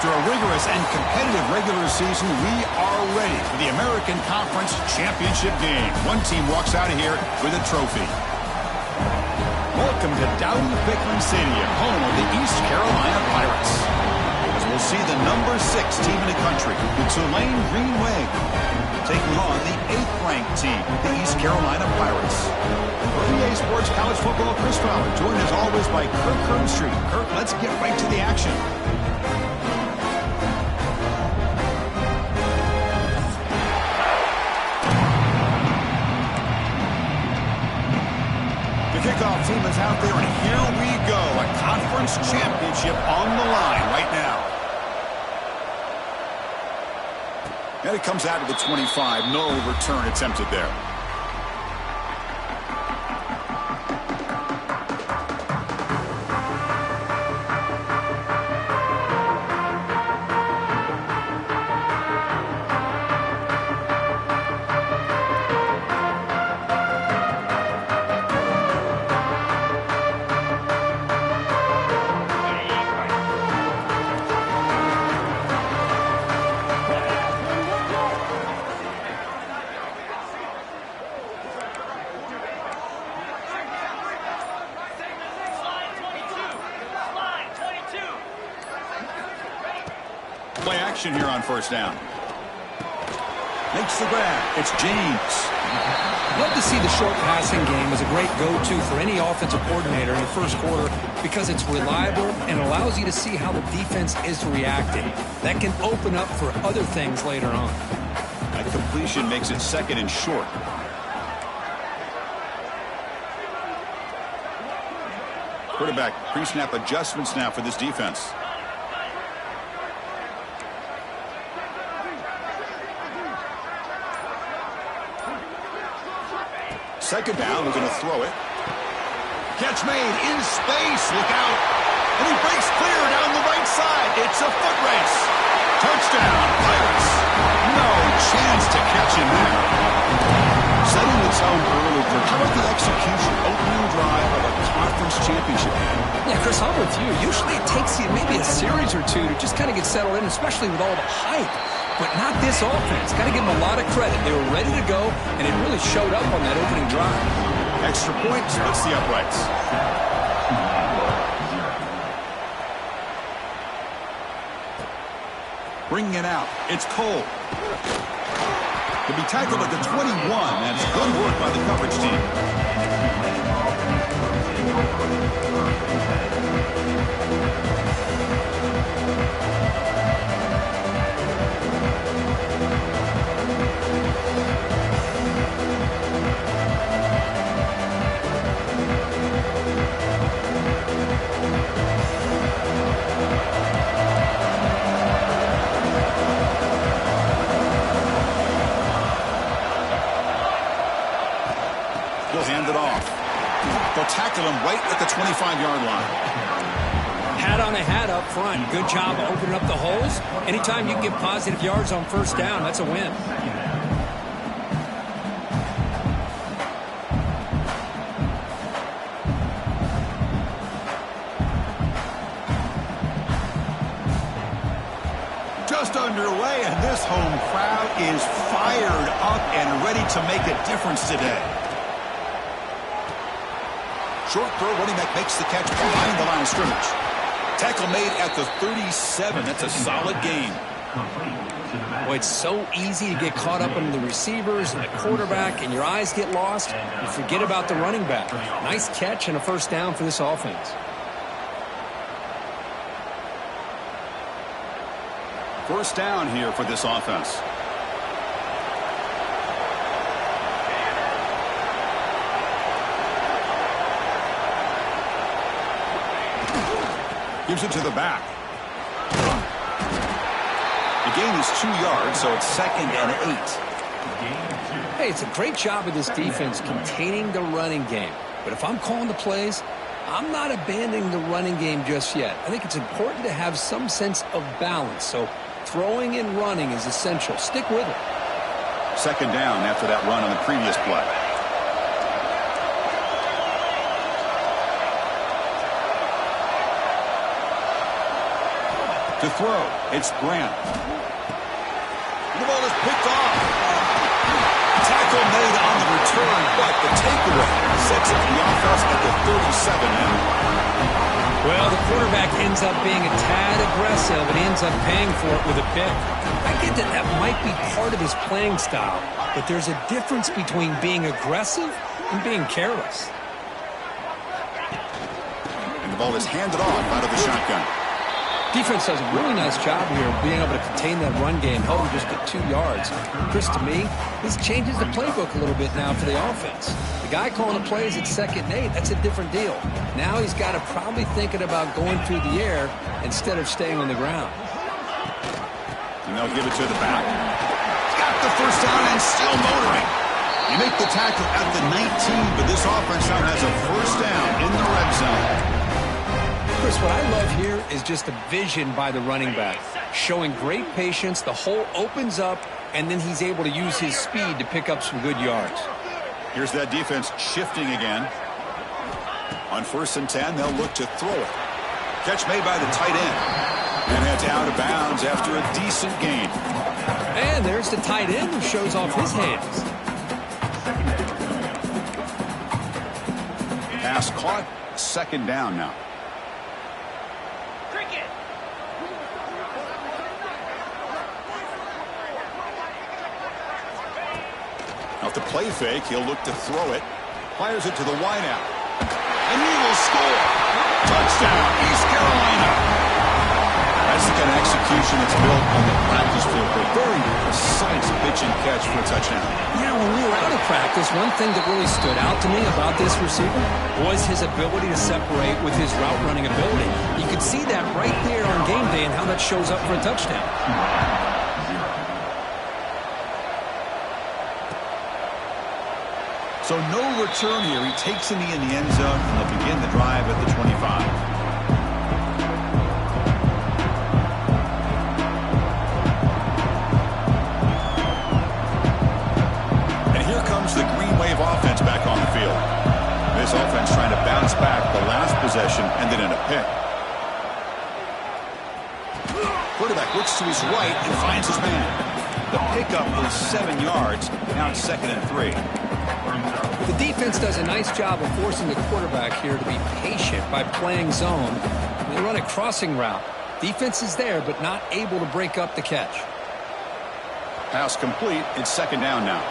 After a rigorous and competitive regular season, we are ready for the American Conference Championship game. One team walks out of here with a trophy. Welcome to Dowdy-Ficklen Stadium, home of the East Carolina Pirates. As we'll see the number 6 team in the country, the Tulane Green Wave, taking on the 8th-ranked team, the East Carolina Pirates. For EA Sports College Football, Chris Fowler, joined as always by Kirk Herbstreit. Kirk, let's get right to the action. Kickoff team is out there, and here we go. A conference championship on the line right now. And it comes out of the 25. No return attempted there. Play action here on first down. Makes the grab. It's James. Love to see the short passing game as a great go-to for any offensive coordinator in the first quarter because it's reliable and allows you to see how the defense is reacting. That can open up for other things later on. That completion makes it second and short. Quarterback pre-snap adjustments now for this defense. Second down, we're going to throw it. Catch made in space. Look out. And he breaks clear down the right side. It's a foot race. Touchdown, Pirates. No chance to catch him there. Setting the tone early. How about the execution? Opening drive of a conference championship game. Yeah, Chris, I'm with you. Usually it takes you maybe a series or two to just kind of get settled in, especially with all the hype. But not this offense. Got to give them a lot of credit. They were ready to go, and it really showed up on that opening drive. Extra point splits the uprights. Bringing it out. It's Cole. He'll be tackled at the 21. That's good work by the coverage team. He'll hand it off. They'll tackle him right at the 25-yard line. Hat on a hat up front. Good job of opening up the holes. Anytime you can get positive yards on first down, that's a win. Just underway, and this home crowd is fired up and ready to make a difference today. Short throw, running back makes the catch behind the line of scrimmage. Tackle made at the 37. That's a solid gain. Boy, it's so easy to get caught up in the receivers and the quarterback, and your eyes get lost. You forget about the running back. Nice catch and a first down for this offense. First down here for this offense. Gives it to the back. The gain is 2 yards, so it's 2nd and 8. Hey, it's a great job of this defense containing the running game. But if I'm calling the plays, I'm not abandoning the running game just yet. I think it's important to have some sense of balance. So throwing and running is essential. Stick with it. 2nd down after that run on the previous play. To throw, it's Grant. The ball is picked off. Tackle made on the return, but the takeaway sets up the offense at the 37 now. Well, the quarterback ends up being a tad aggressive and ends up paying for it with a pick. I get that that might be part of his playing style, but there's a difference between being aggressive and being careless. And the ball is handed off out of the shotgun. Defense does a really nice job here of being able to contain that run game, held him just at 2 yards. Chris, to me, this changes the playbook a little bit now for the offense. The guy calling the plays at 2nd and 8, that's a different deal. Now he's got to probably thinking about going through the air instead of staying on the ground. And they'll give it to the back. He's got the first down and still motoring. You make the tackle at the 19, but this offense now has a first down in the red zone. Chris, what I love here is just the vision by the running back. Showing great patience, the hole opens up, and then he's able to use his speed to pick up some good yards. Here's that defense shifting again. On 1st and 10, they'll look to throw it. Catch made by the tight end. And heads out of bounds after a decent gain. And there's the tight end who shows off his hands. Pass caught, 2nd down now. Off the play fake, he'll look to throw it. Fires it to the wideout. And he will score. Touchdown, East Carolina. That's the kind of execution that's built on the practice field. A very precise pitch and catch for a touchdown. Yeah, when we were out of practice, one thing that really stood out to me about this receiver was his ability to separate with his route running ability. You could see that right there on game day and how that shows up for a touchdown. So no return here. He takes a knee in the end zone, and they'll begin the drive at the 25. And here comes the Green Wave offense back on the field. This offense trying to bounce back the last possession, ended in a pick. Quarterback looks to his right and finds his man. The pickup is 7 yards. Now it's 2nd and 3. The defense does a nice job of forcing the quarterback here to be patient by playing zone. They run a crossing route. Defense is there, but not able to break up the catch. Pass complete. It's 2nd down now.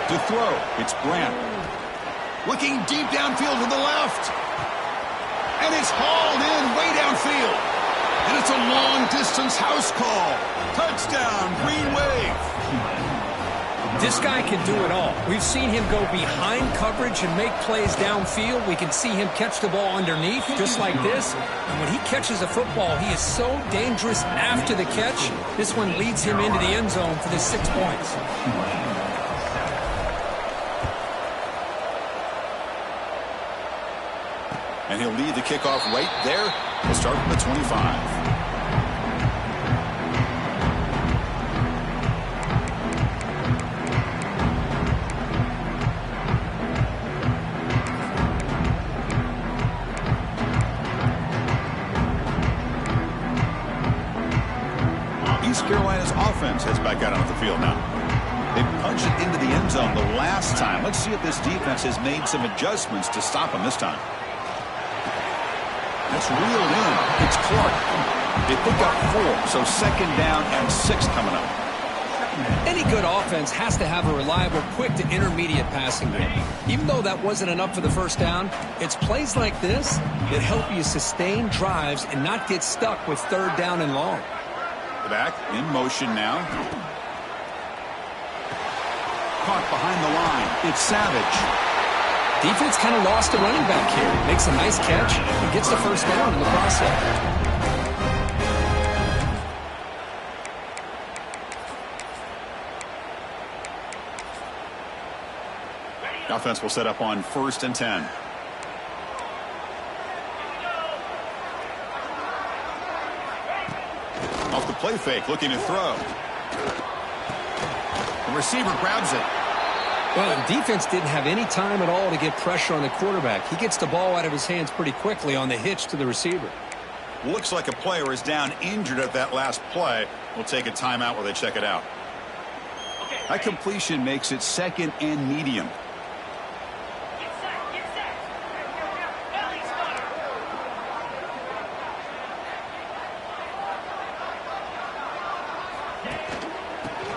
To throw, it's Grant. Looking deep downfield to the left. And it's hauled in way downfield. And it's a long-distance house call. Touchdown, Green Wave. This guy can do it all. We've seen him go behind coverage and make plays downfield. We can see him catch the ball underneath, just like this. And when he catches a football, he is so dangerous after the catch. This one leads him into the end zone for the 6 points. And he'll lead the kickoff right there. We'll start from the 25. East Carolina's offense heads back out onto the field now. They punched it into the end zone the last time. Let's see if this defense has made some adjustments to stop them this time. It's reeled in. It's Clark. They pick up 4, so 2nd down and 6 coming up. Any good offense has to have a reliable, quick to intermediate passing game. Even though that wasn't enough for the first down, it's plays like this that help you sustain drives and not get stuck with 3rd down and long. The back in motion now. Caught behind the line. It's Savage. Defense kind of lost a running back here. Makes a nice catch and gets the first down in the process. The offense will set up on 1st and 10. Off the play fake, looking to throw. The receiver grabs it. Well, the defense didn't have any time at all to get pressure on the quarterback. He gets the ball out of his hands pretty quickly on the hitch to the receiver. Looks like a player is down injured at that last play. We'll take a timeout while they check it out. That completion makes it second and medium.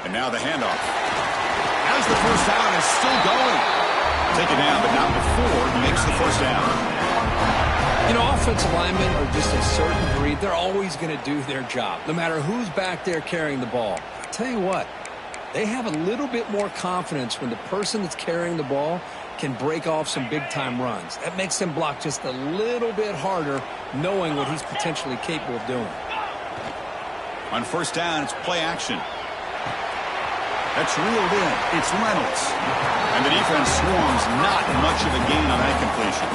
And now the handoff. As the first down is still going. Taken down, but not before he makes the first down. You know, offensive linemen are just a certain breed. They're always going to do their job, no matter who's back there carrying the ball. I tell you what, they have a little bit more confidence when the person that's carrying the ball can break off some big-time runs. That makes them block just a little bit harder, knowing what he's potentially capable of doing. On first down, it's play action. That's reeled in. It's Reynolds. And the defense swarms. Not much of a gain on that completion.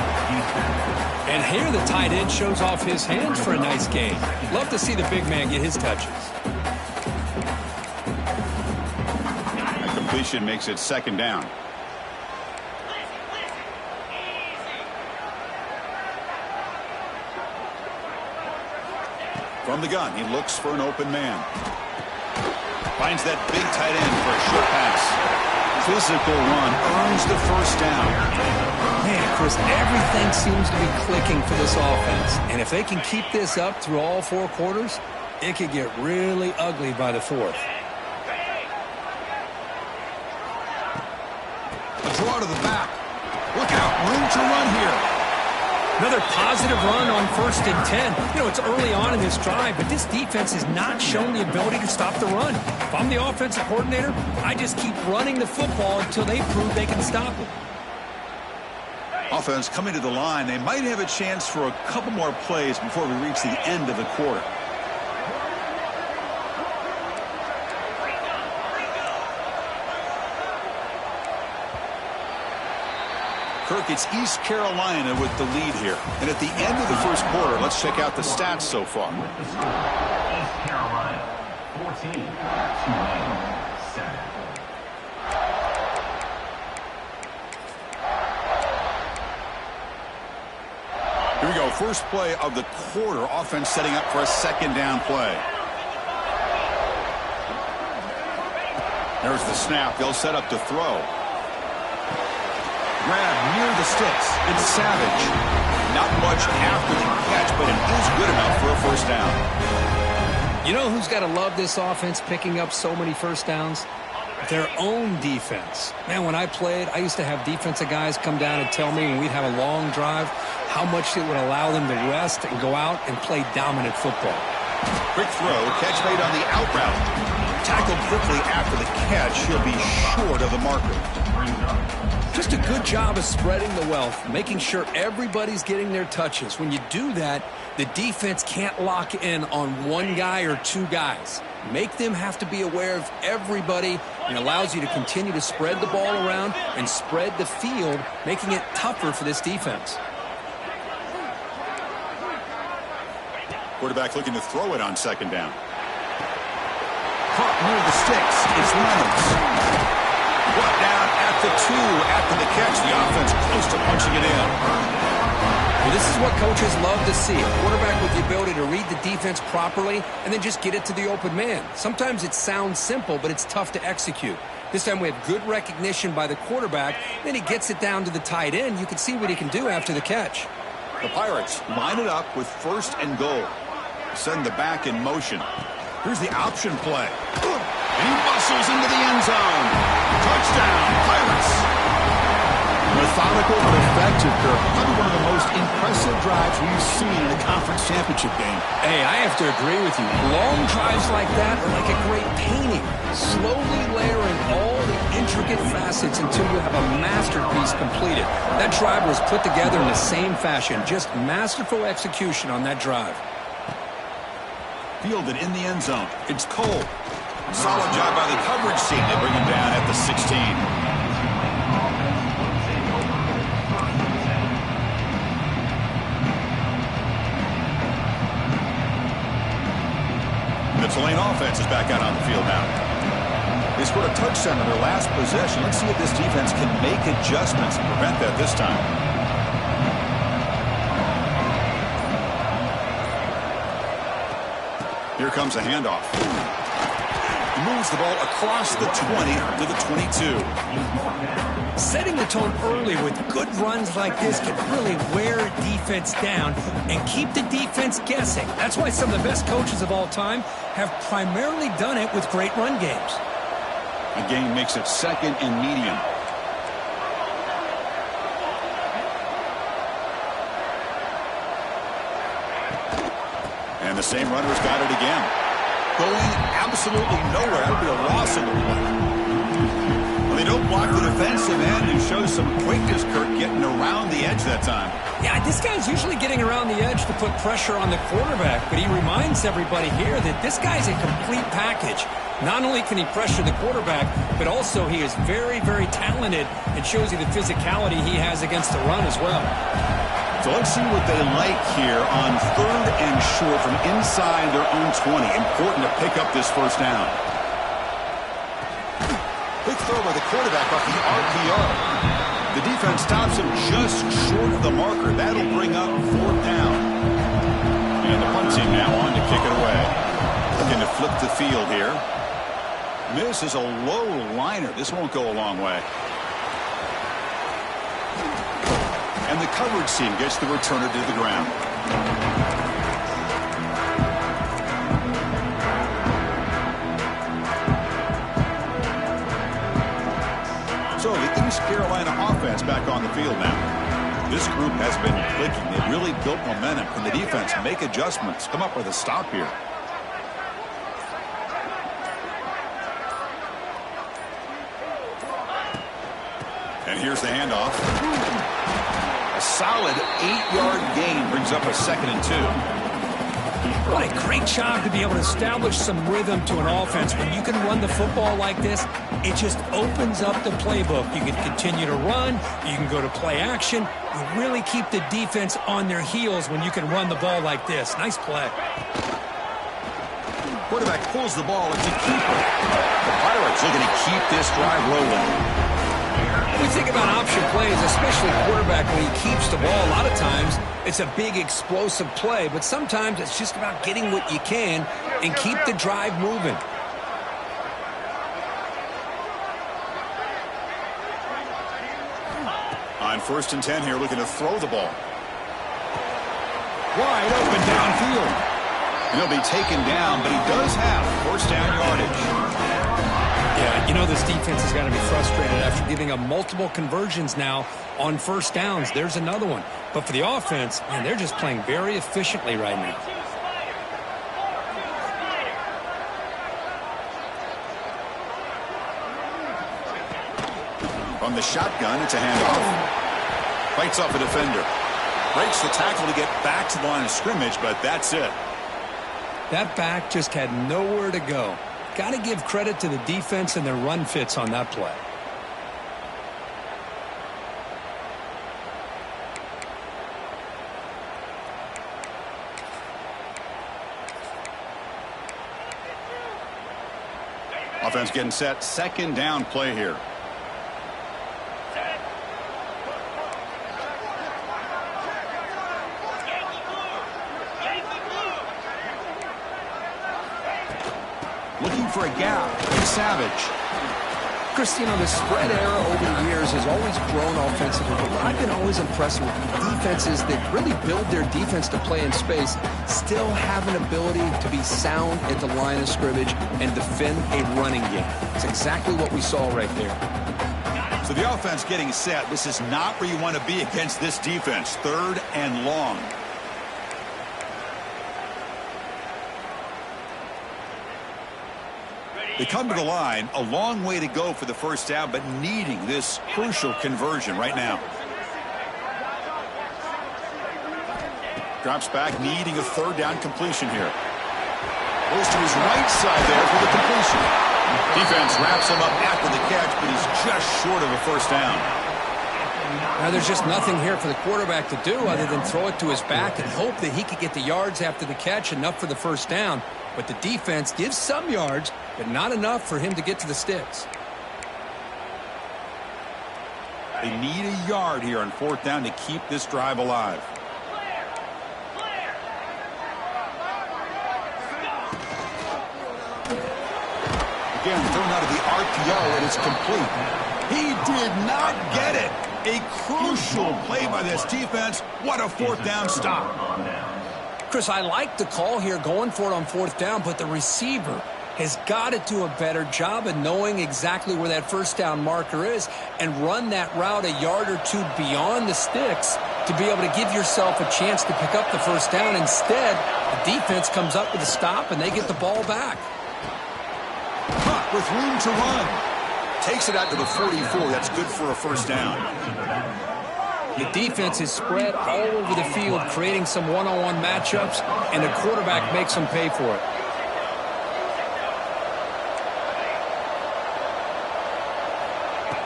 And here the tight end shows off his hands for a nice gain. Love to see the big man get his touches. That completion makes it second down. From the gun, he looks for an open man. Finds that big tight end for a short pass. Physical run earns the first down. Man, Chris, everything seems to be clicking for this offense. And if they can keep this up through all four quarters, it could get really ugly by the fourth. A draw to the back. Look out, room to run here. Another positive run on 1st and 10. You know, it's early on in this drive, but this defense has not shown the ability to stop the run. If I'm the offensive coordinator, I just keep running the football until they prove they can stop it. Offense coming to the line. They might have a chance for a couple more plays before we reach the end of the quarter. Kirk, it's East Carolina with the lead here. And at the end of the first quarter, let's check out the stats so far. East Carolina, 14, Tulane, 7. Here we go. First play of the quarter. Offense setting up for a second down play. There's the snap. They'll set up to throw. Grab near the sticks. It's Savage. Not much after the catch, but it is good enough for a first down. You know who's got to love this offense picking up so many first downs? Their own defense. Man, when I played, I used to have defensive guys come down and tell me when we'd have a long drive how much it would allow them to rest and go out and play dominant football. Quick throw. Catch made on the out route. Tackled quickly after the catch. He'll be short of the marker. Just a good job of spreading the wealth, making sure everybody's getting their touches. When you do that, the defense can't lock in on one guy or two guys. Make them have to be aware of everybody, and allows you to continue to spread the ball around and spread the field, making it tougher for this defense. Quarterback looking to throw it on second down. Caught near the sticks. It's Reynolds. Brought down at the 2 after the catch. The offense close to punching it in. Well, this is what coaches love to see. A quarterback with the ability to read the defense properly and then just get it to the open man. Sometimes it sounds simple, but it's tough to execute. This time we have good recognition by the quarterback. Then he gets it down to the tight end. You can see what he can do after the catch. The Pirates line it up with 1st and goal. Send the back in motion. Here's the option play. And he muscles into the end zone. Touchdown, Pirates. Methodical but effective, Kirk. Probably one of the most impressive drives we've seen in a conference championship game. Hey, I have to agree with you. Long drives like that are like a great painting. Slowly layering all the intricate facets until you have a masterpiece completed. That drive was put together in the same fashion. Just masterful execution on that drive. Fielded in the end zone. It's Cole. Solid job by the coverage team. They bring him down at the 16. The Tulane offense is back out on the field now. They scored a touchdown in their last possession. Let's see if this defense can make adjustments and prevent that this time. Here comes a handoff. He moves the ball across the 20 to the 22. Setting the tone early with good runs like this can really wear a defense down and keep the defense guessing. That's why some of the best coaches of all time have primarily done it with great run games. The game makes it second and medium. And the same runner's got it again. Going absolutely nowhere. That'll be a loss in the play. Well, they don't block the defensive end and show some quickness, Kirk, getting around the edge that time. Yeah, this guy's usually getting around the edge to put pressure on the quarterback, but he reminds everybody here that this guy's a complete package. Not only can he pressure the quarterback, but also he is very, very talented and shows you the physicality he has against the run as well. So let's see what they like here on 3rd and short from inside their own 20. Important to pick up this first down. Quick throw by the quarterback off the RPO. The defense stops him just short of the marker. That'll bring up 4th down. And the punt team now on to kick it away. Looking to flip the field here. This is a low liner. This won't go a long way. And the coverage team gets the returner to the ground. So the East Carolina offense back on the field now. This group has been clicking. They've really built momentum. Can the defense make adjustments? Come up with a stop here. And here's the handoff. A solid 8-yard gain brings up a 2nd and 2. What a great job to be able to establish some rhythm to an offense. When you can run the football like this, it just opens up the playbook. You can continue to run. You can go to play action. You really keep the defense on their heels when you can run the ball like this. Nice play. Quarterback pulls the ball. It's a keeper. The Pirates looking to keep this drive rolling. When we think about option plays, especially quarterback, when he keeps the ball, a lot of times it's a big explosive play, but sometimes it's just about getting what you can and keep the drive moving. On 1st and 10 here, looking to throw the ball. Wide open downfield. He'll be taken down, but he does have 1st down yardage. Yeah, you know this defense has got to be frustrated after giving up multiple conversions now on 1st downs. There's another one. But for the offense, man, they're just playing very efficiently right now. From the shotgun, it's a handoff. Fights off a defender. Breaks the tackle to get back to the line of scrimmage, but that's it. That back just had nowhere to go. Got to give credit to the defense and their run fits on that play. Offense getting set. 2nd down play here. Looking for a gap. Savage. Chris, you know, the spread era over the years has always grown offensively, but what I've been always impressed with defenses that really build their defense to play in space still have an ability to be sound at the line of scrimmage and defend a running game. It's exactly what we saw right there. So the offense getting set. This is not where you want to be against this defense. 3rd and long. They come to the line, a long way to go for the 1st down, but needing this crucial conversion right now. Drops back, needing a 3rd down completion here. Goes to his right side there for the completion. Defense wraps him up after the catch, but he's just short of a 1st down. Now, there's just nothing here for the quarterback to do other than throw it to his back and hope that he could get the yards after the catch, enough for the first down. But the defense gives some yards, but not enough for him to get to the sticks. They need a yard here on 4th down to keep this drive alive. Again, thrown out of the RPO, and it's complete. He did not get it. A crucial play by this defense. What a 4th down stop. Chris, I like the call here, going for it on 4th down, but the receiver has got to do a better job of knowing exactly where that first down marker is and run that route a yard or two beyond the sticks to be able to give yourself a chance to pick up the first down. Instead, the defense comes up with a stop, and they get the ball back. Caught with room to run. Takes it out to the 44. That's good for a first down. The defense is spread all over the field, creating some one-on-one matchups, and the quarterback makes them pay for it.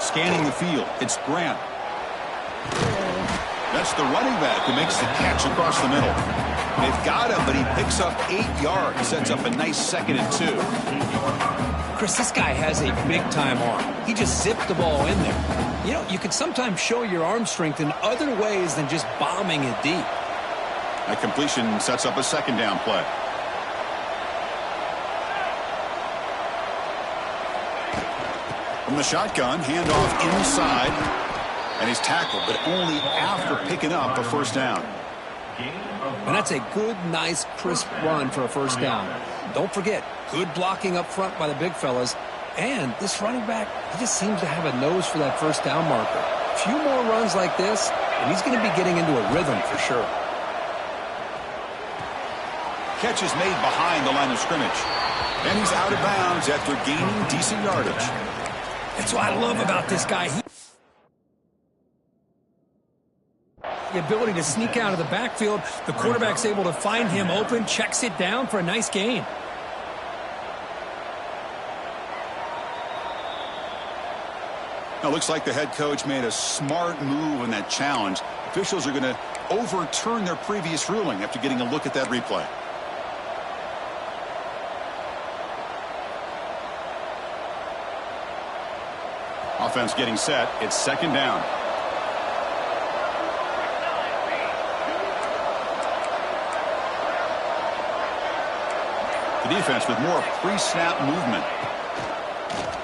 Scanning the field, it's Grant. That's the running back who makes the catch across the middle. They've got him, but he picks up 8 yards. Sets up a nice 2nd and 2. Chris, this guy has a big-time arm. He just zipped the ball in there. You know, you can sometimes show your arm strength in other ways than just bombing it deep. That completion sets up a 2nd down play. From the shotgun, handoff inside, and he's tackled, but only after picking up a first down. And that's a good, nice, crisp run for a first down. Don't forget, good blocking up front by the big fellas. And this running back, he just seems to have a nose for that first down marker. A few more runs like this, and he's going to be getting into a rhythm for sure. Catch is made behind the line of scrimmage. And he's out of bounds after gaining decent yardage. That's what I love about this guy. The ability to sneak out of the backfield. The quarterback's able to find him open, checks it down for a nice gain. Now, looks like the head coach made a smart move in that challenge. Officials are going to overturn their previous ruling after getting a look at that replay. Offense getting set. It's 2nd down. The defense with more pre-snap movement.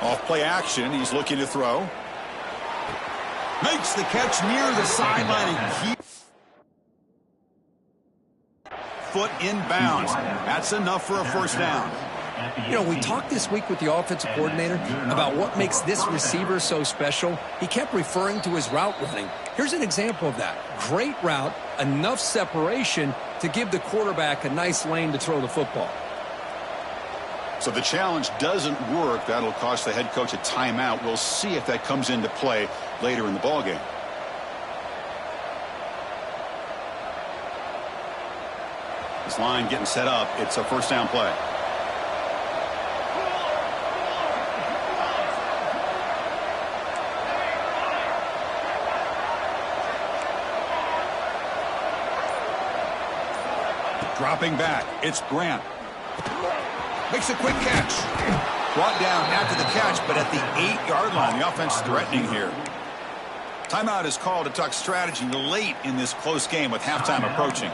Off play action. He's looking to throw. Makes the catch near the sideline and foot inbounds. That's enough for a first down. You know, we talked this week with the offensive coordinator about what makes this receiver so special. He kept referring to his route running. Here's an example of that. Great route, enough separation to give the quarterback a nice lane to throw the football. So the challenge doesn't work. That'll cost the head coach a timeout. We'll see if that comes into play later in the ballgame. This line getting set up. It's a first down play. Dropping back. It's Grant. Makes a quick catch. Brought down after the catch, but at the 8-yard line. The offense threatening here. Timeout is called to talk strategy late in this close game with halftime approaching.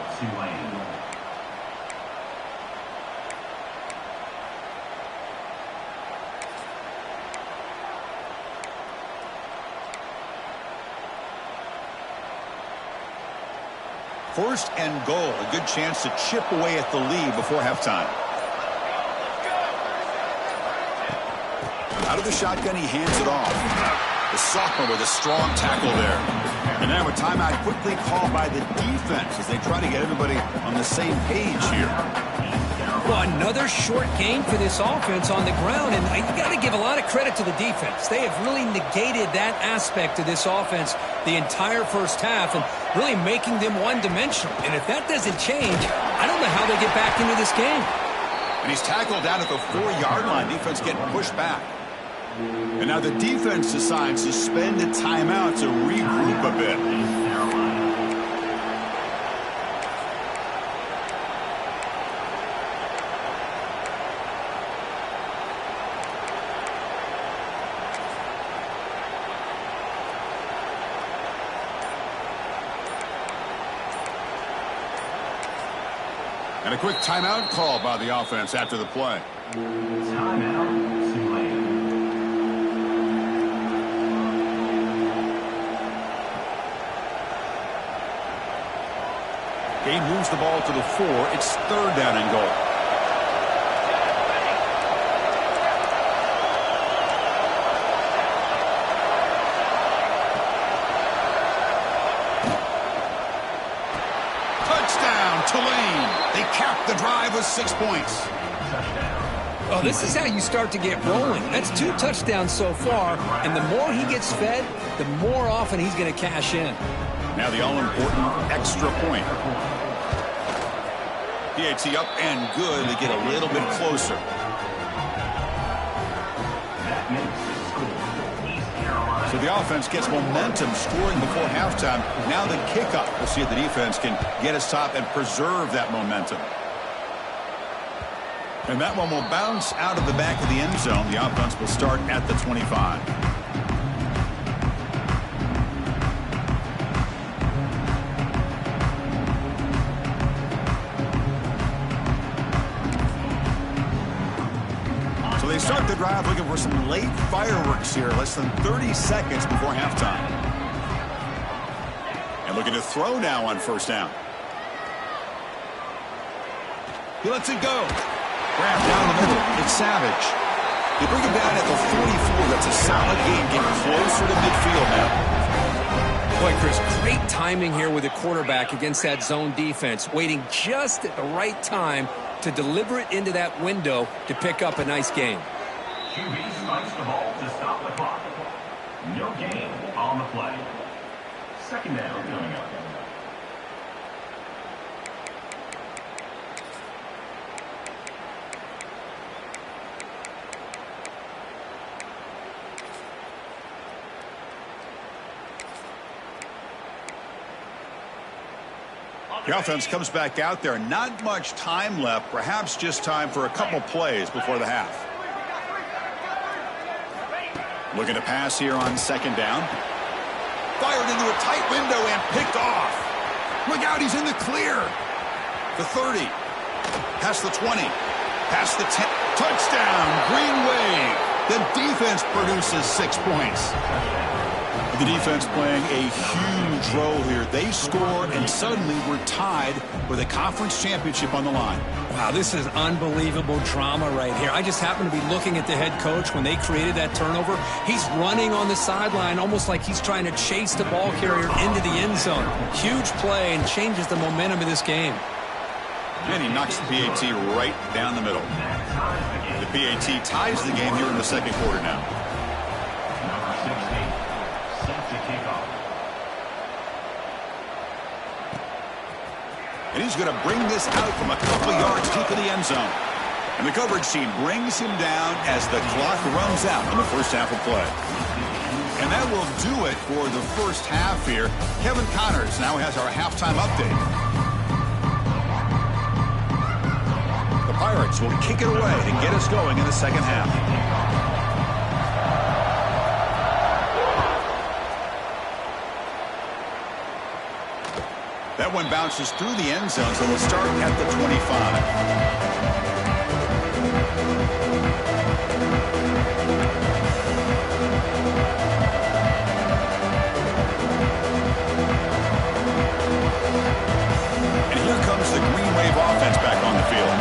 First and goal. A good chance to chip away at the lead before halftime. Out of the shotgun, he hands it off. The sophomore with a strong tackle there. And now a timeout quickly called by the defense as they try to get everybody on the same page here. Well, another short game for this offense on the ground, and you got to give a lot of credit to the defense. They have really negated that aspect of this offense the entire first half and really making them one-dimensional. And if that doesn't change, I don't know how they get back into this game. And he's tackled down at the 4-yard line. Defense getting pushed back. And now the defense decides to spend a timeout to regroup a bit. And a quick timeout call by the offense after the play. Timeout, Tulane. Game moves the ball to the 4. It's 3rd down and goal. Touchdown, Tulane. They cap the drive with 6 points. Oh, this is how you start to get rolling. That's 2 touchdowns so far, and the more he gets fed, the more often he's going to cash in. Now the all-important extra point. PAT up and good. They get a little bit closer. That makes the score. East Carolina. So the offense gets momentum scoring before halftime. Now the kickoff. We'll see if the defense can get us top and preserve that momentum. And that one will bounce out of the back of the end zone. The offense will start at the 25. So they start the drive looking for some late fireworks here, less than 30 seconds before halftime. And looking to throw now on 1st down. He lets it go. Grab down the middle. It's Savage. They bring him down at the 44. That's a solid gain, getting closer to midfield now. Boy, Chris, great timing here with the quarterback against that zone defense, waiting just at the right time to deliver it into that window to pick up a nice gain. QB spikes the ball to stop the clock. No gain on the play. 2nd down coming up. The offense comes back out there. Not much time left. Perhaps just time for a couple plays before the half. Looking to pass here on 2nd down. Fired into a tight window and picked off. Look out, he's in the clear. The 30. Past the 20. Past the 10. Touchdown, Green Wave. The defense produces 6 points. The defense playing a huge role here. They score, and suddenly we're tied with a conference championship on the line. Wow, this is unbelievable drama right here. I just happen to be looking at the head coach when they created that turnover. He's running on the sideline almost like he's trying to chase the ball carrier into the end zone. Huge play and changes the momentum of this game. And he knocks the PAT right down the middle. The PAT ties the game here in the 2nd quarter now. Number 16. Set to kick off. And he's going to bring this out from a couple yards deep in the end zone. And the coverage team brings him down as the clock runs out in the 1st half of play. And that will do it for the 1st half here. Kevin Connors now has our halftime update. The Pirates will kick it away to get us going in the 2nd half. That one bounces through the end zone, so we'll start at the 25. And here comes the Green Wave offense back on the field.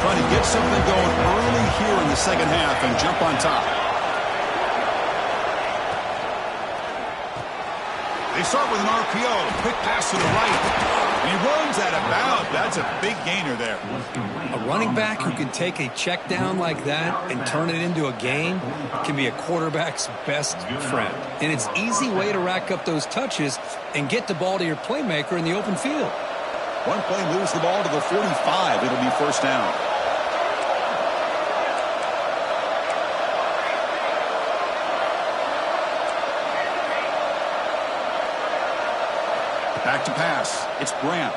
Trying to get something going early here in the 2nd half and jump on top. They start with an RPO, quick pass to the right. And he runs out of bounds. That's a big gainer there. A running back who can take a check down like that and turn it into a gain can be a quarterback's best friend. And it's an easy way to rack up those touches and get the ball to your playmaker in the open field. One play moves the ball to the 45. It'll be 1st down. Back to pass. It's Brandt.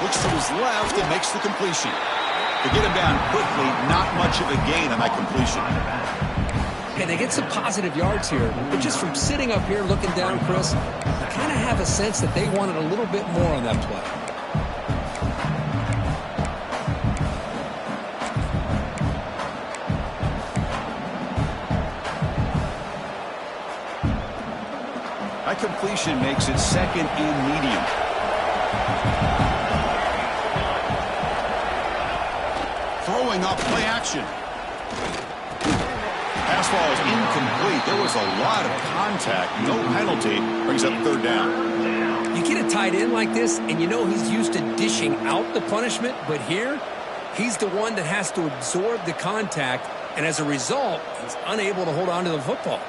Looks to his left and makes the completion. To get him down quickly, not much of a gain on that completion. And they get some positive yards here, but just from sitting up here looking down, Chris, I kind of have a sense that they wanted a little bit more on that play. That completion makes it second and medium. Throwing up play action. Pass ball is incomplete. There was a lot of contact. No penalty. Brings up third down. You get a tight end like this, and you know he's used to dishing out the punishment, but here, he's the one that has to absorb the contact, and as a result, he's unable to hold on to the football.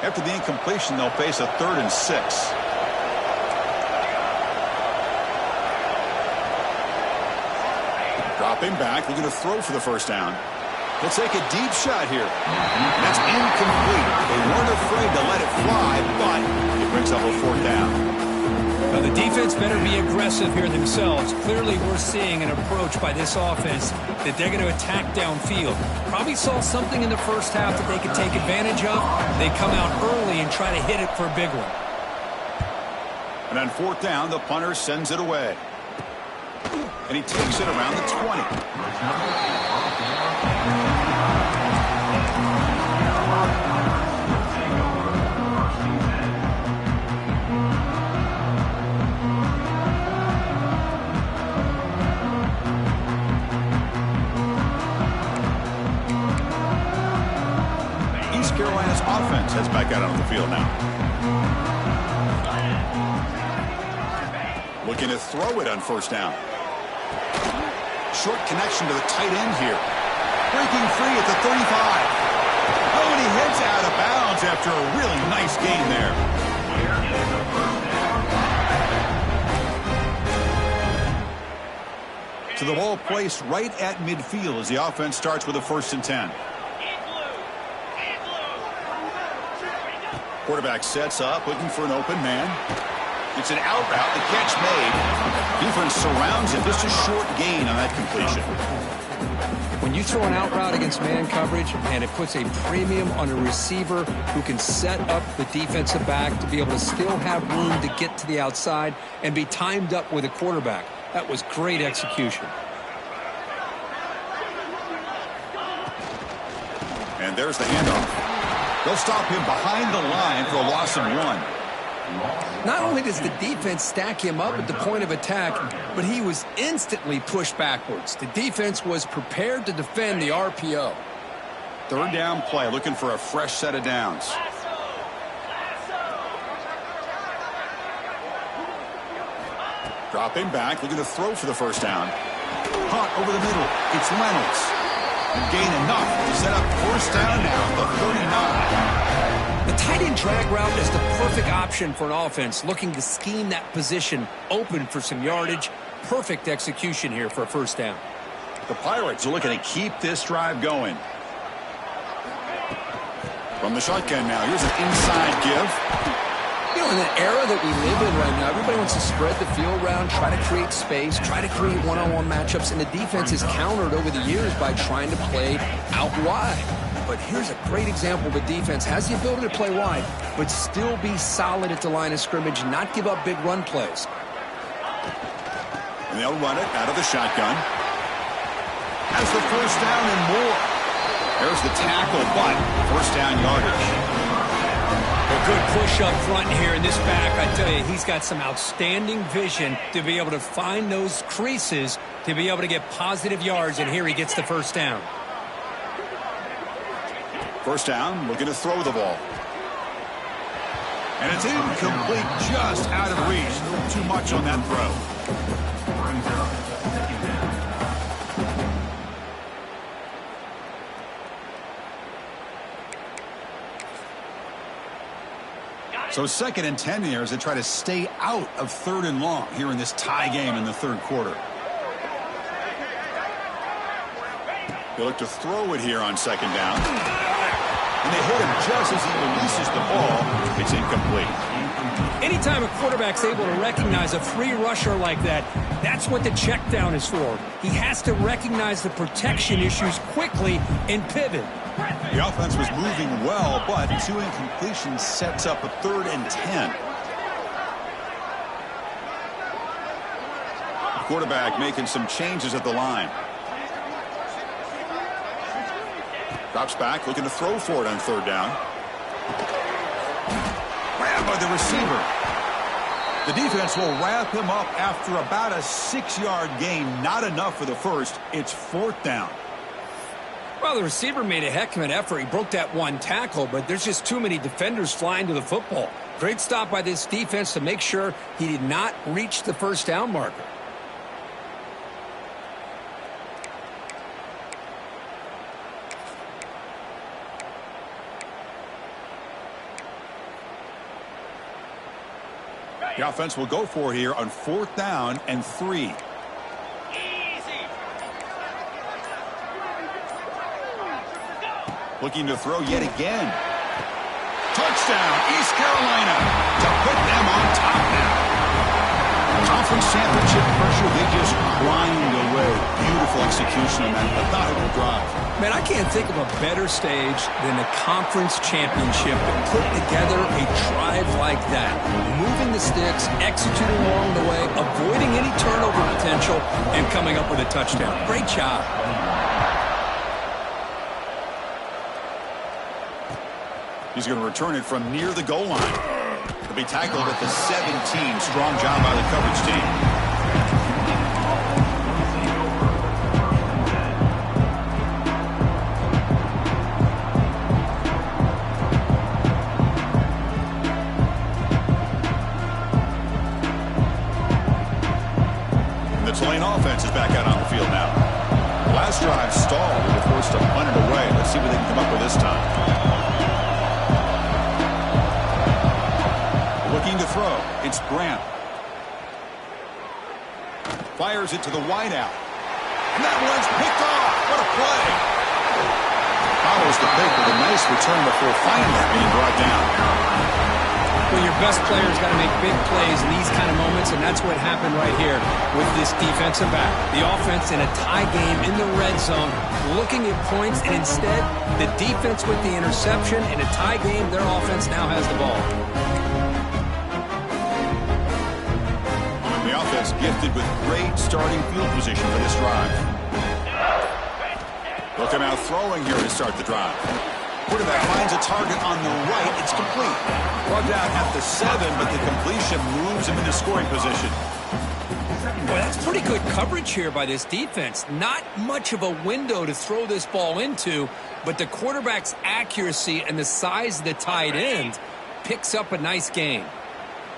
After the incompletion, they'll face a 3rd and 6. Dropping back, looking to throw for the first down. He'll take a deep shot here. That's incomplete. They weren't afraid to let it fly, but it brings up a 4th down. Now the defense better be aggressive here themselves. Clearly we're seeing an approach by this offense that they're going to attack downfield. Probably saw something in the first half that they could take advantage of. They come out early and try to hit it for a big one. And on 4th down, the punter sends it away. And he takes it around the 20. East Carolina's offense heads back out on the field now. Looking to throw it on 1st down. Short connection to the tight end here. Breaking free at the 35. Oh, and he heads out of bounds after a really nice gain there. So the ball placed right at midfield as the offense starts with a 1st and 10. Quarterback sets up, looking for an open man. It's an out route. The catch made. Defense surrounds him. Just a short gain on that completion. When you throw an out route against man coverage, and it puts a premium on a receiver who can set up the defensive back to be able to still have room to get to the outside and be timed up with a quarterback. That was great execution. And there's the handoff. They'll stop him behind the line for a loss of 1. Not only does the defense stack him up at the point of attack, but he was instantly pushed backwards. The defense was prepared to defend the RPO. 3rd down play, looking for a fresh set of downs. Dropping back, looking to throw for the first down. Hunt over the middle. It's Reynolds. And gain enough to set up first down now at the 39. The tight end drag route is the perfect option for an offense looking to scheme that position open for some yardage. Perfect execution here for a first down. The Pirates are looking to keep this drive going. From the shotgun now, here's an inside give. You know, in an era that we live in right now, everybody wants to spread the field around, try to create space, try to create one-on-one matchups, and the defense is countered over the years by trying to play out wide. But here's a great example. The defense has the ability to play wide, but still be solid at the line of scrimmage and not give up big run plays. And they'll run it out of the shotgun. Has the first down and more. There's the tackle, but first down yardage. A good push up front here in this back. I tell you, he's got some outstanding vision to be able to find those creases to be able to get positive yards, and here he gets the first down. First down, looking to throw the ball. And it's incomplete, just out of reach. Too much on that throw. So 2nd and 10 here as they try to stay out of 3rd and long here in this tie game in the 3rd quarter. They look to throw it here on 2nd down. and they hit him just as he releases the ball. It's incomplete. Anytime a quarterback's able to recognize a free rusher like that, that's what the check down is for. He has to recognize the protection issues quickly and pivot. The offense was moving well, but 2 incompletions sets up a 3rd and 10. The quarterback making some changes at the line. Drops back, looking to throw for it on 3rd down. Grabbed by the receiver. The defense will wrap him up after about a 6-yard gain. Not enough for the first. It's 4th down. Well, the receiver made a heck of an effort. He broke that 1 tackle, but there's just too many defenders flying to the football. Great stop by this defense to make sure he did not reach the 1st down marker. The offense will go for it here on 4th down and 3. Looking to throw yet again. Touchdown, East Carolina, to put them on top now. Conference championship pressure, they just grind away. Beautiful execution on that methodical drive. Man, I can't think of a better stage than the conference championship to put together a drive like that. Moving the sticks, executing along the way, avoiding any turnover potential, and coming up with a touchdown. Great job. He's going to return it from near the goal line. He'll be tackled at the 17. Strong job by the coverage team. And the Tulane offense is back out on the field now. Last drive stalled. They were forced to punt it away. Let's see what they can come up with this time. Looking to throw. It's Grant. Fires it to the wideout. And that one's picked off. What a play. Follows the pick with a nice return before finally being brought down. Well, your best player's got to make big plays in these kind of moments, and that's what happened right here with this defensive back. The offense in a tie game in the red zone, looking at points, and instead, the defense with the interception. In a tie game, their offense now has the ball. The offense gifted with great starting field position for this drive. Look out throwing here to start the drive. Quarterback finds a target on the right. It's complete. Plugged out at the 7, but the completion moves him into scoring position. Boy, that's pretty good coverage here by this defense. Not much of a window to throw this ball into, but the quarterback's accuracy and the size of the tight end picks up a nice gain.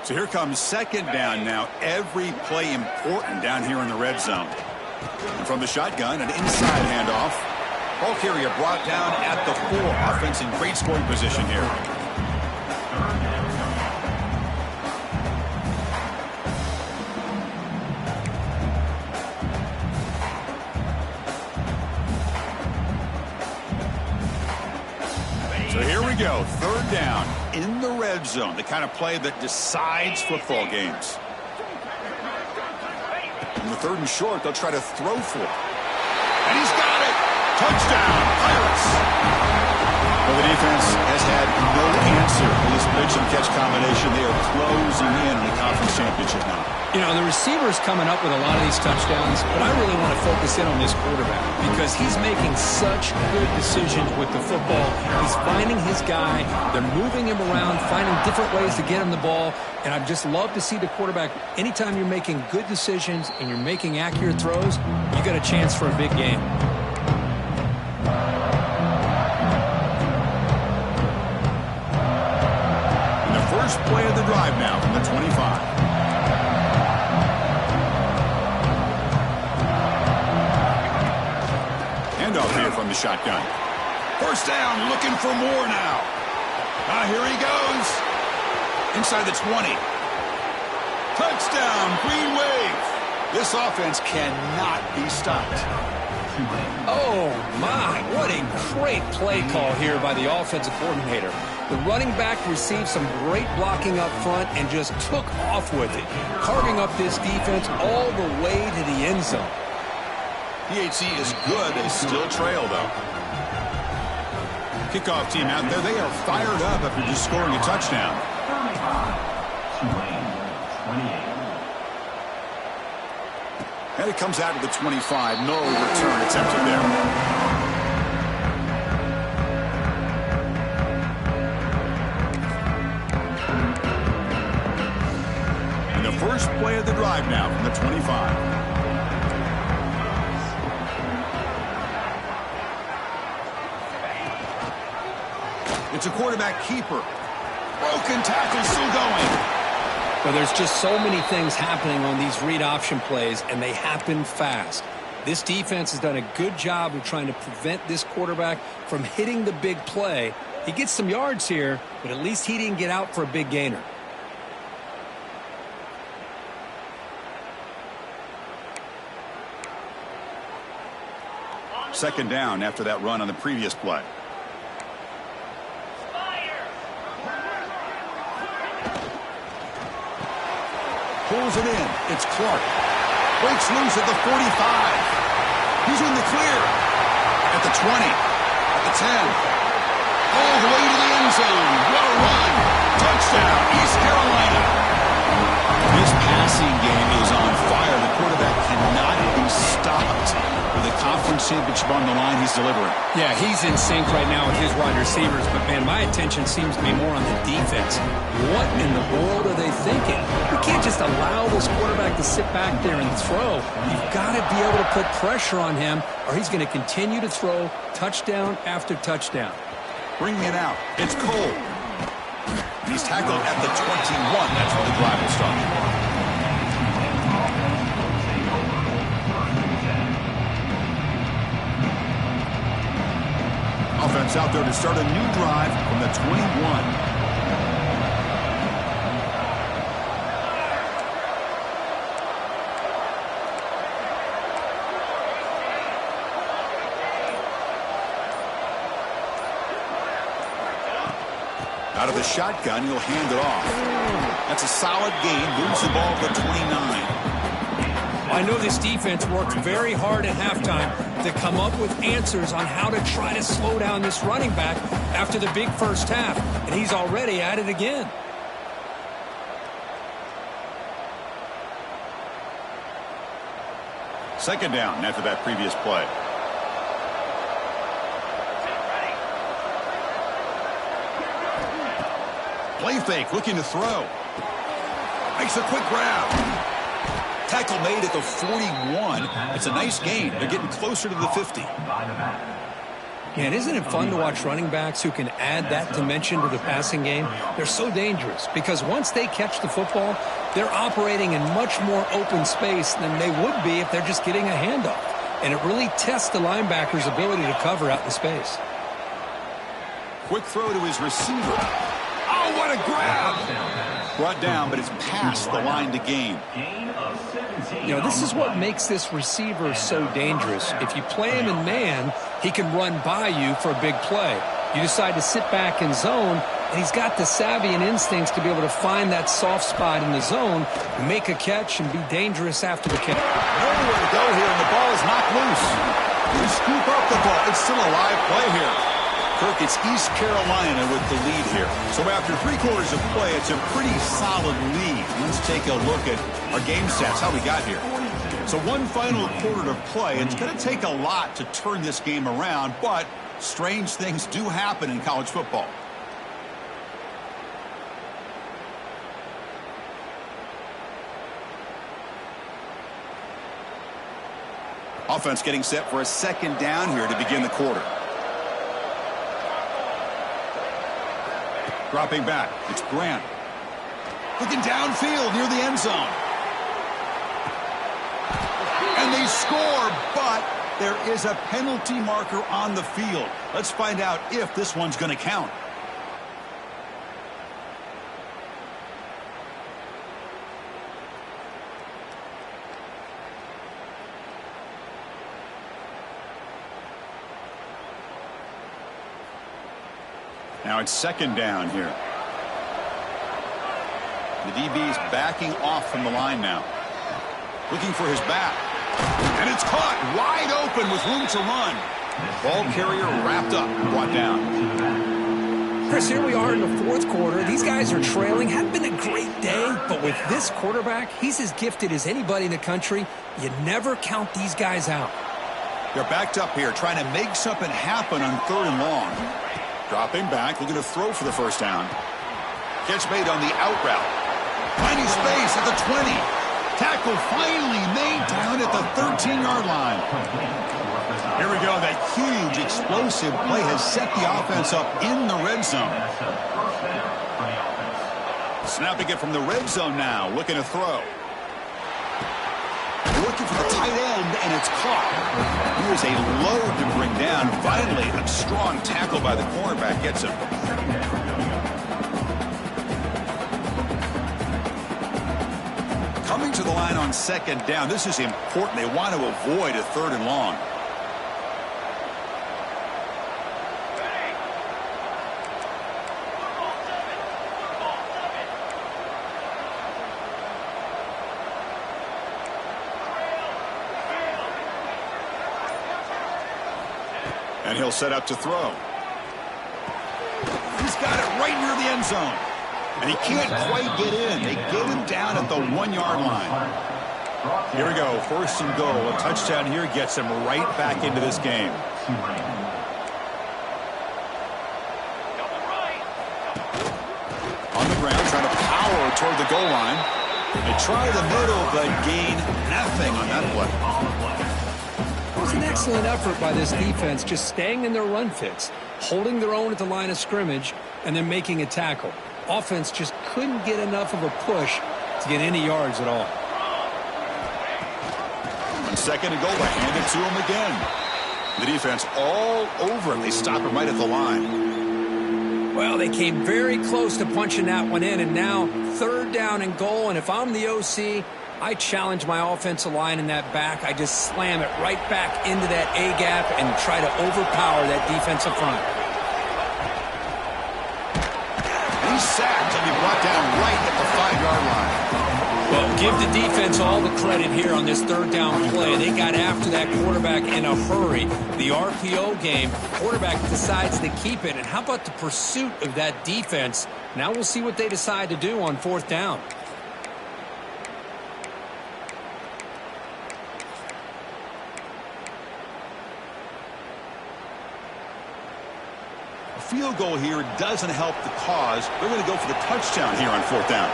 So here comes 2nd down now. Every play important down here in the red zone. And from the shotgun, an inside handoff. Ball carrier brought down at the 4. Offense in great scoring position here. So here we go. 3rd down in the red zone. The kind of play that decides football games. In the 3rd and short, they'll try to throw for it. And he's got it. Touchdown, Pirates. Well, the defense has had no answer for this pitch-and-catch combination. They are closing in on the conference championship now. You know, the receiver's coming up with a lot of these touchdowns, but I really want to focus in on this quarterback because he's making such good decisions with the football. He's finding his guy. They're moving him around, finding different ways to get him the ball, and I'd just love to see the quarterback. Anytime you're making good decisions and you're making accurate throws, you got a chance for a big game. First play of the drive now from the 25. Handoff here from the shotgun. First down, looking for more now. Here he goes. Inside the 20. Touchdown, Green Wave. This offense cannot be stopped. Oh, my. What a great play call here by the offensive coordinator. The running back received some great blocking up front and just took off with it, carving up this defense all the way to the end zone. PHC is good. They still trail, though. Kickoff team out there. They are fired up after just scoring a touchdown. 28. And it comes out to the 25. No return attempted there. And the first play of the drive now from the 25. It's a quarterback keeper. Broken tackle still going. Well, there's just so many things happening on these read option plays, and they happen fast. This defense has done a good job of trying to prevent this quarterback from hitting the big play. He gets some yards here, but at least he didn't get out for a big gainer. Second down after that run on the previous play. Pulls it in. It's Clark. Breaks loose at the 45. He's in the clear. At the 20. At the 10. All the way to the end zone. What a run. Touchdown, East Carolina. This passing game is on fire. The quarterback cannot be stopped. With a conference championship on the line, he's delivering. Yeah, he's in sync right now with his wide receivers, but, man, my attention seems to be more on the defense. What in the world are they thinking? You can't just allow this quarterback to sit back there and throw. You've got to be able to put pressure on him, or he's going to continue to throw touchdown after touchdown. Bringing it out. It's Cole. He's tackled at the 21. That's where the drive will start. Offense out there to start a new drive from the 21. Out of the shotgun, he'll hand it off. That's a solid gain. Moves the ball to the 29. I know this defense worked very hard at halftime to come up with answers on how to try to slow down this running back after the big first half, and he's already at it again. Second down after that previous play. Play fake, looking to throw. Makes a quick grab. Tackle made at the 41. It's a nice gain. They're getting closer to the 50. Man, isn't it fun to watch running backs who can add that dimension to the passing game? They're so dangerous because once they catch the football, they're operating in much more open space than they would be if they're just getting a handoff. And it really tests the linebacker's ability to cover out in space. Quick throw to his receiver. Oh, what a grab! Brought down, but it's past the line to gain. You know, this is what makes this receiver so dangerous. If you play him in man, he can run by you for a big play. You decide to sit back in zone, and he's got the savvy and instincts to be able to find that soft spot in the zone, make a catch, and be dangerous after the catch. Nowhere to go here, and the ball is knocked loose. You scoop up the ball. It's still a live play here. Kirk, it's East Carolina with the lead here. So after 3 quarters of play, it's a pretty solid lead. Let's take a look at our game stats, how we got here. So one final quarter to play. It's going to take a lot to turn this game around, but strange things do happen in college football. Offense getting set for a second down here to begin the quarter. Dropping back, it's Grant. Looking downfield near the end zone. And they score, but there is a penalty marker on the field. Let's find out if this one's going to count. Now it's second down here. The DB's backing off from the line now. Looking for his back. And it's caught wide open with room to run. Ball carrier wrapped up, brought down. Chris, here we are in the fourth quarter. These guys are trailing. Hadn't been a great day, but with this quarterback, he's as gifted as anybody in the country. You never count these guys out. They're backed up here, trying to make something happen on 3rd and long. Dropping back, looking to throw for the first down. Catch made on the out route. Finding space at the 20. Tackle finally made down at the 13-yard line. Here we go. That huge explosive play has set the offense up in the red zone. Snapping it from the red zone now. Looking to throw. Looking for the tight end, and it's caught. Here's a load to bring down. Finally, a strong tackle by the cornerback gets him. Coming to the line on second down. This is important. They want to avoid a 3rd and long. And he'll set up to throw. He's got it right near the end zone. And he can't quite get in. They get him down at the 1-yard line. Here we go. 1st and goal. A touchdown here gets him right back into this game. On the ground, trying to power toward the goal line. They try the middle, but gain nothing on that play. It was an excellent effort by this defense, just staying in their run fits, holding their own at the line of scrimmage, and then making a tackle. Offense just couldn't get enough of a push to get any yards at all. On 2nd and goal, they hand it to him again. The defense all over him. They stop him right at the line. Well, they came very close to punching that one in, and now 3rd down and goal. And if I'm the OC, I challenge my offensive line in that back. I just slam it right back into that A-gap and try to overpower that defensive front. He's sacked and he brought down right at the 5-yard line. Well, give the defense all the credit here on this 3rd down play. They got after that quarterback in a hurry. The RPO game, quarterback decides to keep it. And how about the pursuit of that defense? Now we'll see what they decide to do on 4th down. Field goal here doesn't help the cause. They're going to go for the touchdown here on 4th down.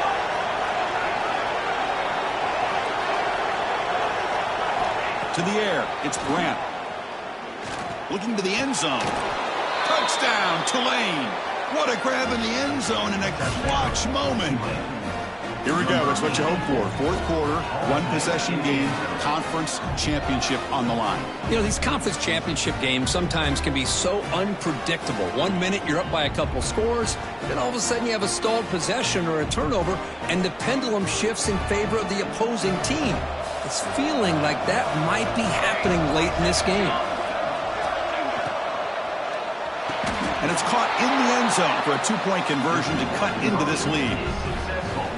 To the air, it's Grant. Looking to the end zone. Touchdown, Tulane. What a grab in the end zone in a clutch moment. Here we go. It's what you hope for. 4th quarter, 1-possession game, conference championship on the line. You know, these conference championship games sometimes can be so unpredictable. 1 minute you're up by a couple scores, then all of a sudden you have a stalled possession or a turnover, and the pendulum shifts in favor of the opposing team. It's feeling like that might be happening late in this game. And it's caught in the end zone for a 2-point conversion to cut into this lead.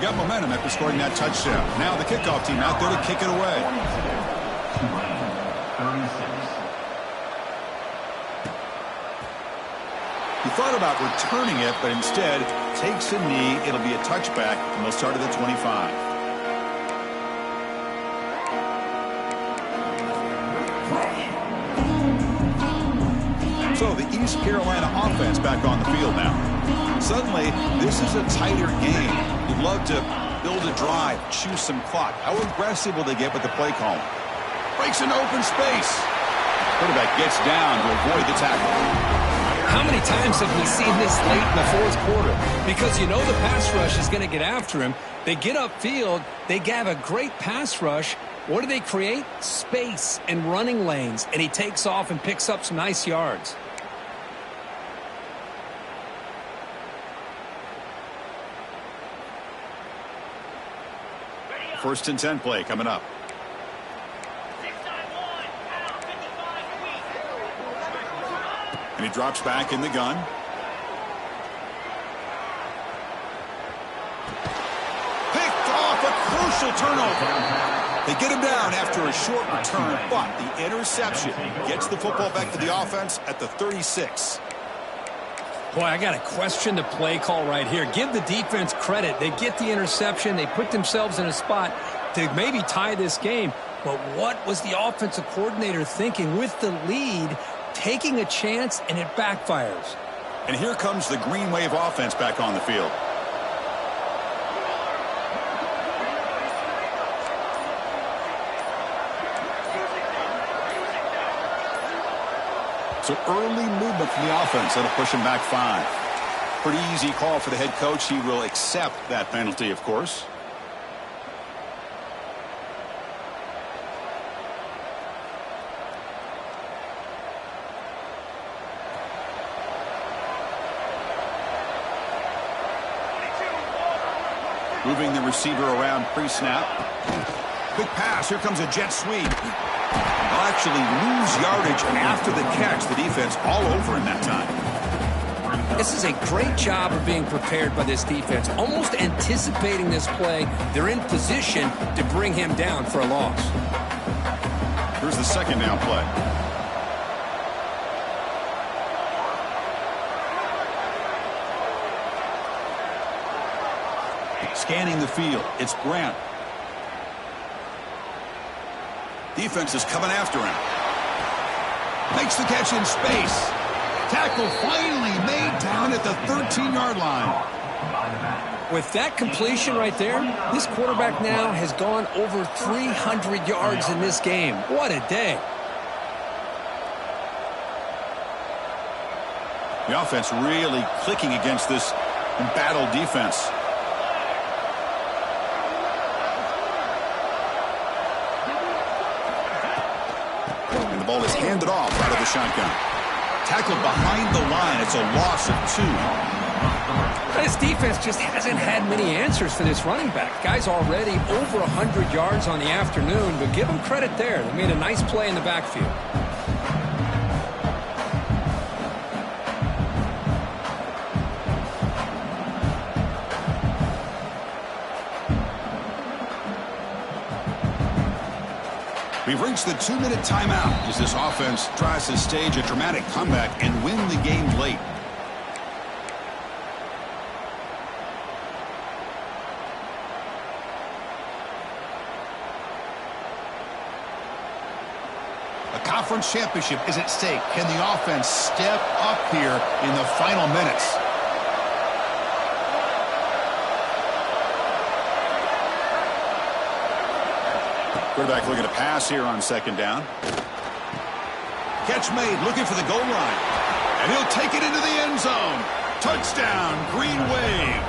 Got momentum after scoring that touchdown. Now the kickoff team out there to kick it away. He thought about returning it, but instead takes a knee. It'll be a touchback, and they'll start at the 25. So the East Carolina offense back on the field now. Suddenly, this is a tighter game. You'd love to build a drive, choose some clock. How aggressive will they get with the play call? Breaks into open space. Quarterback gets down to avoid the tackle. How many times have we seen this late in the 4th quarter? Because you know the pass rush is going to get after him. They get upfield. They have a great pass rush. What do they create? Space and running lanes. And he takes off and picks up some nice yards. First and 10 play coming up. And he drops back in the gun. potential turnover. They get him down after a short return, but the interception gets the football back to the offense at the 36. Boy, I got to question the play call right here. Give the defense credit. They get the interception. They put themselves in a spot to maybe tie this game. But what was the offensive coordinator thinking with the lead, taking a chance, and it backfires? And here comes the Green Wave offense back on the field. So early movement from the offense. That'll push him back 5. Pretty easy call for the head coach. He will accept that penalty, of course. Moving the receiver around pre-snap. Quick pass. Here comes a jet sweep. They'll actually lose yardage after the catch. The defense all over in that time. This is a great job of being prepared by this defense. Almost anticipating this play. They're in position to bring him down for a loss. Here's the second down play. Scanning the field. It's Grant. Defense is coming after him. Makes the catch in space. Tackle finally made down at the 13-yard line. With that completion right there, this quarterback now has gone over 300 yards in this game. What a day. The offense really clicking against this embattled defense. The ball is handed off out of the shotgun. Tackled behind the line. It's a loss of 2. This defense just hasn't had many answers for this running back. Guy's already over 100 yards on the afternoon, but give him credit there. They made a nice play in the backfield. We've reached the 2-minute timeout as this offense tries to stage a dramatic comeback and win the game late. A conference championship is at stake. Can the offense step up here in the final minutes? Quarterback looking to pass here on second down. Catch made, looking for the goal line. And he'll take it into the end zone. Touchdown, Green Wave.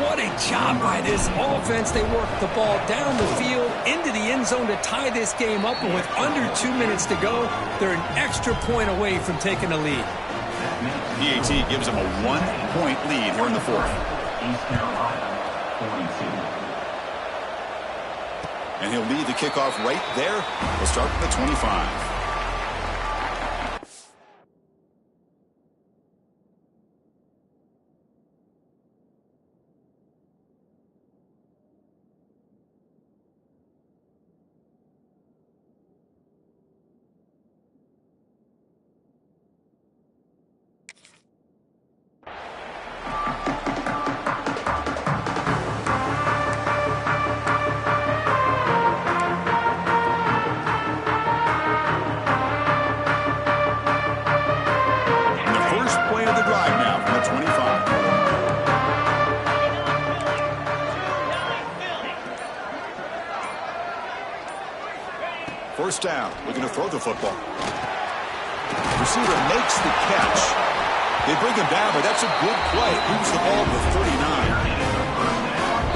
What a job by this offense. They worked the ball down the field into the end zone to tie this game up. And with under 2 minutes to go, they're an extra point away from taking the lead. PAT gives them a 1-point lead here in the fourth. East Carolina, 42. And he'll lead the kickoff right there. We'll start at the 25. First down, looking to throw the football. Receiver makes the catch. They bring him down, but that's a good play. Moves the ball to 39.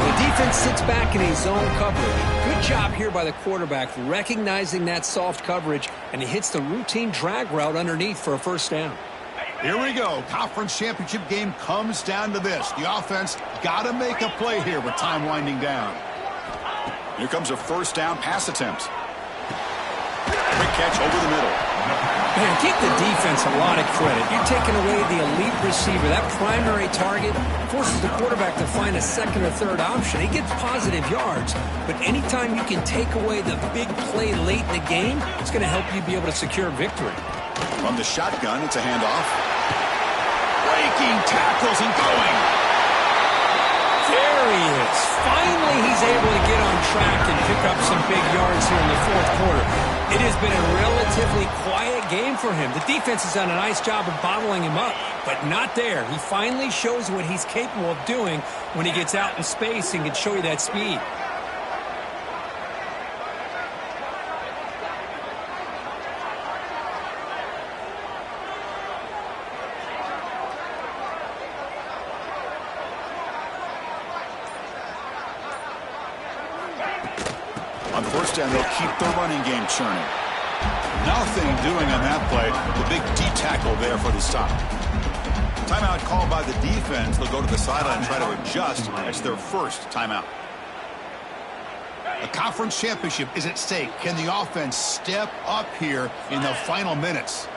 The defense sits back in a zone coverage. Good job here by the quarterback, recognizing that soft coverage, and he hits the routine drag route underneath for a first down. Here we go. Conference championship game comes down to this. The offense got to make a play here with time winding down. Here comes a first down pass attempt. Quick catch over the middle. Man, give the defense a lot of credit. You're taking away the elite receiver. That primary target forces the quarterback to find a second or third option. He gets positive yards, but anytime you can take away the big play late in the game, it's going to help you be able to secure victory. From the shotgun, it's a handoff. Breaking tackles and going. There he is. Finally, he's able to get on track and pick up some big yards here in the fourth quarter. It has been a relatively quiet game for him. The defense has done a nice job of bottling him up, but not there. He finally shows what he's capable of doing when he gets out in space and can show you that speed. On first down, they'll keep the running game churning. Nothing doing on that play. The big D tackle there for the stop. Timeout called by the defense. They'll go to the sideline and try to adjust. That's their first timeout. A conference championship is at stake. Can the offense step up here in the final minutes?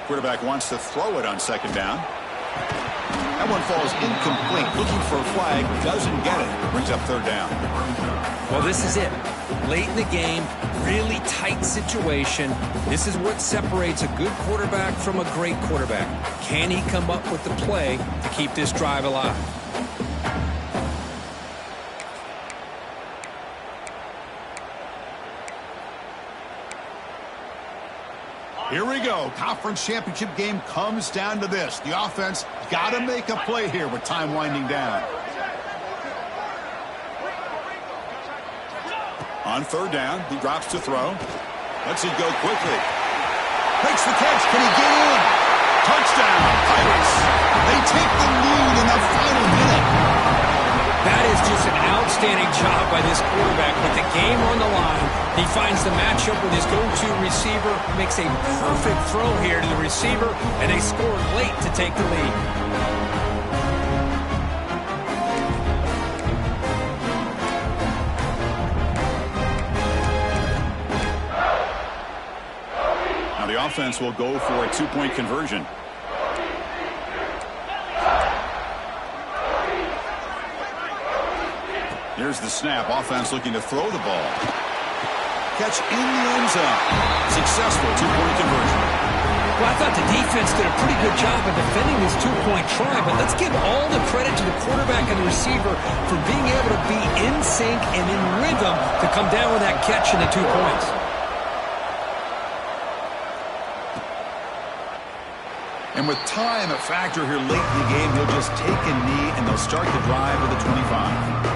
Quarterback wants to throw it on second down. That one falls incomplete. Looking for a flag. Doesn't get it. Brings up third down. Well, this is it. Late in the game, really tight situation. This is what separates a good quarterback from a great quarterback. Can he come up with the play to keep this drive alive? Here we go. Conference championship game comes down to this. The offense got to make a play here with time winding down. On third down, he drops to throw. Lets it go quickly. Makes the catch. Can he get in? Touchdown, Pirates. They take the lead in the final minute. That is just an outstanding job by this quarterback with the game on the line. He finds the matchup with his go-to receiver, makes a perfect throw here to the receiver, and they score late to take the lead. Now the offense will go for a two-point conversion. Here's the snap. Offense looking to throw the ball. Catch in the end zone. Successful two-point conversion. Well, I thought the defense did a pretty good job of defending this two-point try, but let's give all the credit to the quarterback and the receiver for being able to be in sync and in rhythm to come down with that catch and the 2 points. And with time a factor here late in the game, he'll just take a knee and they'll start the drive with a 25.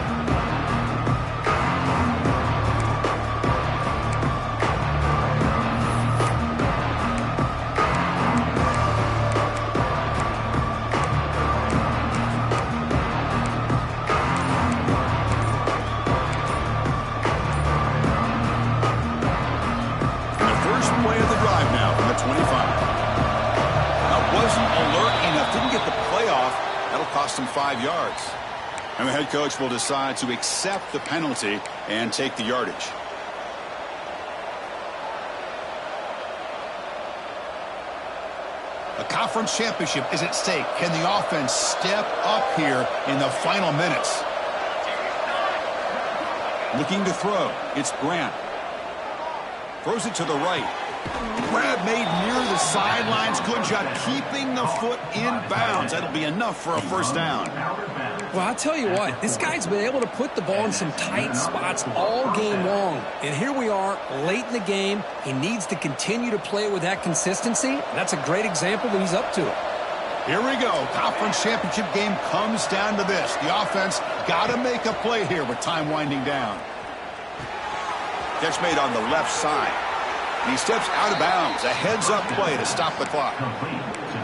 Cost him 5 yards. And the head coach will decide to accept the penalty and take the yardage. A conference championship is at stake. Can the offense step up here in the final minutes? Looking to throw. It's Grant. Throws it to the right. Grab made near the sidelines. Good job keeping the foot in bounds. That'll be enough for a first down. Well, I'll tell you what, this guy's been able to put the ball in some tight spots all game long. And here we are, late in the game. He needs to continue to play with that consistency. And that's a great example that he's up to it. Here we go. Conference championship game comes down to this. The offense got to make a play here with time winding down. Catch made on the left side. And he steps out of bounds. A heads-up play to stop the clock.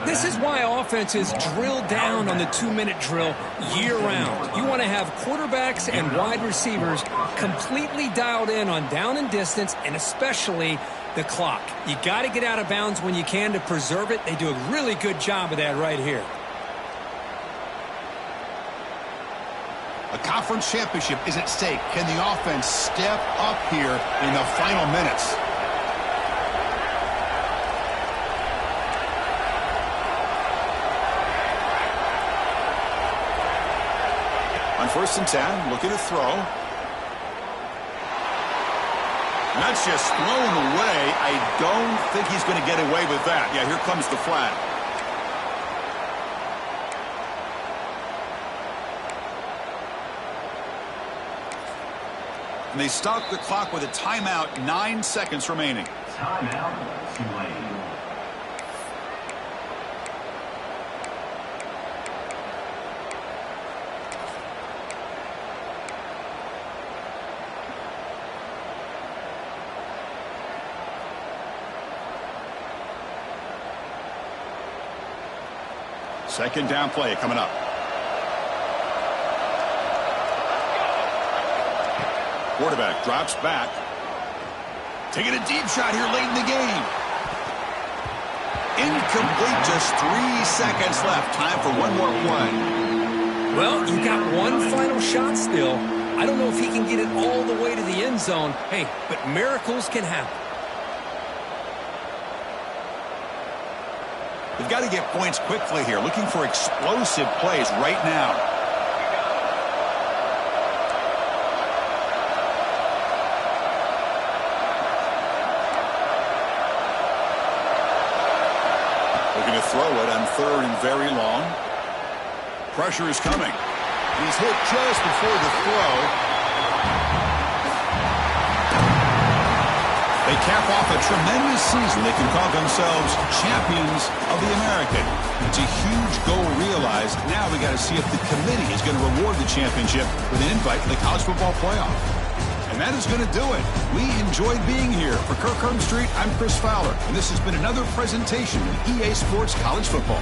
This is why offenses drill down on the 2-minute drill year-round. You want to have quarterbacks and wide receivers completely dialed in on down and distance, and especially the clock. You got to get out of bounds when you can to preserve it. They do a really good job of that right here. A conference championship is at stake. Can the offense step up here in the final minutes? On 1st and 10, looking to throw. And that's just thrown away. I don't think he's going to get away with that. Yeah, here comes the flag. And they stop the clock with a timeout, 9 seconds remaining. Timeout, Tulane. Second down play coming up. Quarterback drops back. Taking a deep shot here late in the game. Incomplete, just 3 seconds left. Time for one more play. Well, you got one final shot still. I don't know if he can get it all the way to the end zone. Hey, but miracles can happen. They've got to get points quickly here. Looking for explosive plays right now. Looking to throw it on 3rd and very long. Pressure is coming. He's hit just before the throw. They cap off a tremendous season. They can call themselves champions of the American. It's a huge goal realized. Now we got to see if the committee is going to reward the championship with an invite to the college football playoff. And that is going to do it. We enjoyed being here. For Kirk Street, I'm Chris Fowler, and this has been another presentation of EA Sports College Football.